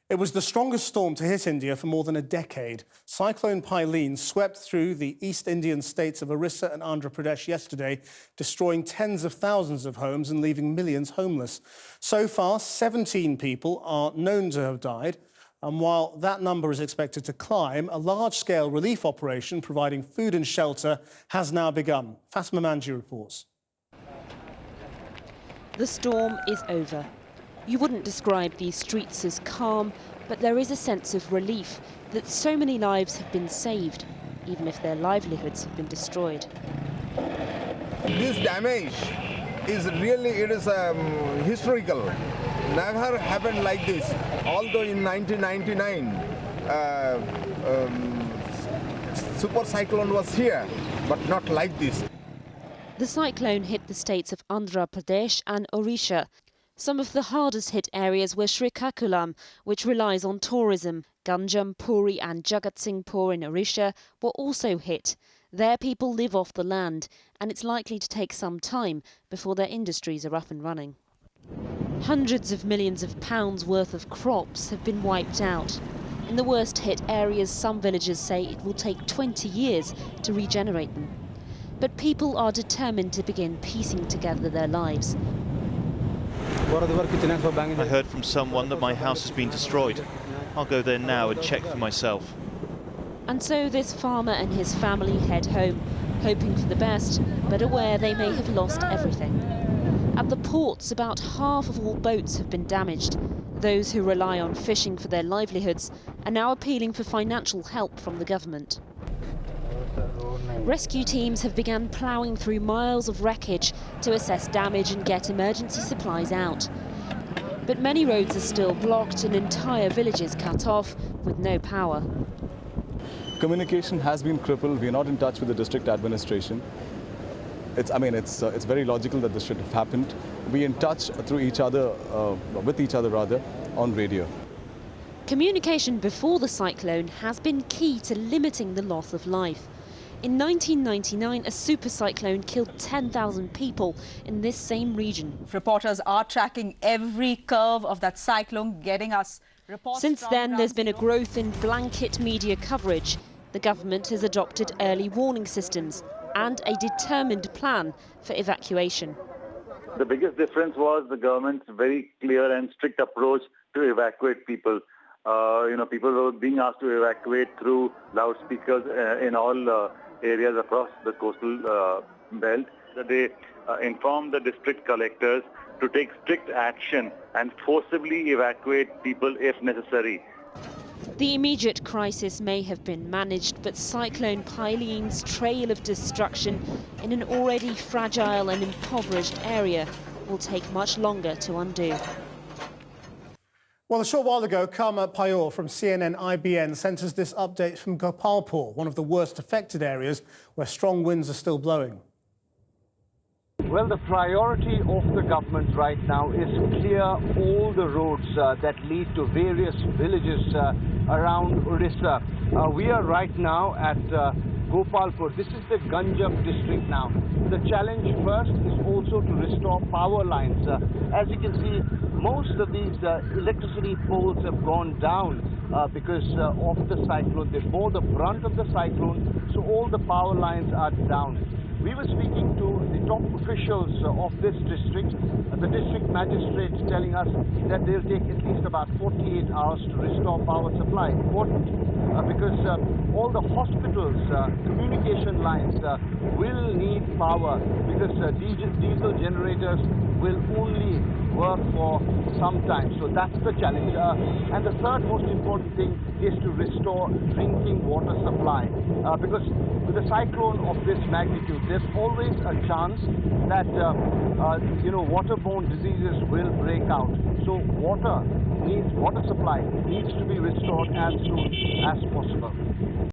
It was the strongest storm to hit India for more than a decade. Cyclone Phailin swept through the East Indian states of Orissa and Andhra Pradesh yesterday, destroying tens of thousands of homes and leaving millions homeless. So far, 17 people are known to have died. And while that number is expected to climb, a large-scale relief operation providing food and shelter has now begun. Fasma Manji reports. The storm is over. You wouldn't describe these streets as calm, but there is a sense of relief that so many lives have been saved, even if their livelihoods have been destroyed. This damage is really, historical. Never happened like this. Although in 1999, super cyclone was here, but not like this. The cyclone hit the states of Andhra Pradesh and Orissa. Some of the hardest hit areas were Srikakulam, which relies on tourism. Ganjam, Puri and Jagatsinghpur in Orissa were also hit. There people live off the land, and it's likely to take some time before their industries are up and running. Hundreds of millions of pounds worth of crops have been wiped out. In the worst hit areas, some villagers say it will take 20 years to regenerate them. But people are determined to begin piecing together their lives. I heard from someone that my house has been destroyed. I'll go there now and check for myself. And so this farmer and his family head home, hoping for the best, but aware they may have lost everything. At the ports, about half of all boats have been damaged. Those who rely on fishing for their livelihoods are now appealing for financial help from the government. Rescue teams have begun ploughing through miles of wreckage to assess damage and get emergency supplies out. But many roads are still blocked and entire villages cut off with no power. Communication has been crippled. We are not in touch with the district administration. It's very logical that this should have happened. We in touch through each other, with each other rather, on radio. Communication before the cyclone has been key to limiting the loss of life. In 1999, a super cyclone killed 10,000 people in this same region. Reporters are tracking every curve of that cyclone, getting us reports. Since then, there's been a growth in blanket media coverage. The government has adopted early warning systems and a determined plan for evacuation. The biggest difference was the government's very clear and strict approach to evacuate people. People were being asked to evacuate through loudspeakers in all areas across the coastal belt. They informed the district collectors to take strict action and forcibly evacuate people if necessary. The immediate crisis may have been managed, but Cyclone Phailin's trail of destruction in an already fragile and impoverished area will take much longer to undo. Well, a short while ago, Karma Payor from CNN-IBN sent us this update from Gopalpur, one of the worst affected areas where strong winds are still blowing. Well, the priority of the government right now is clear all the roads that lead to various villages around Orissa. We are right now at Gopalpur. This is the Ganjam district now. The challenge first is also to restore power lines. As you can see, most of these electricity poles have gone down because of the cyclone. They bore the brunt of the cyclone, so all the power lines are down. We were speaking to the top officials of this district, the district magistrates telling us that they'll take at least about 48 hours to restore power supply. Important because all the hospitals, communication lines will need power because diesel generators will only work for some time. So that's the challenge. And the third most important thing is to restore drinking water supply because with a cyclone of this magnitude, there's always a chance that waterborne diseases will break out. So water supply needs to be restored as soon as possible.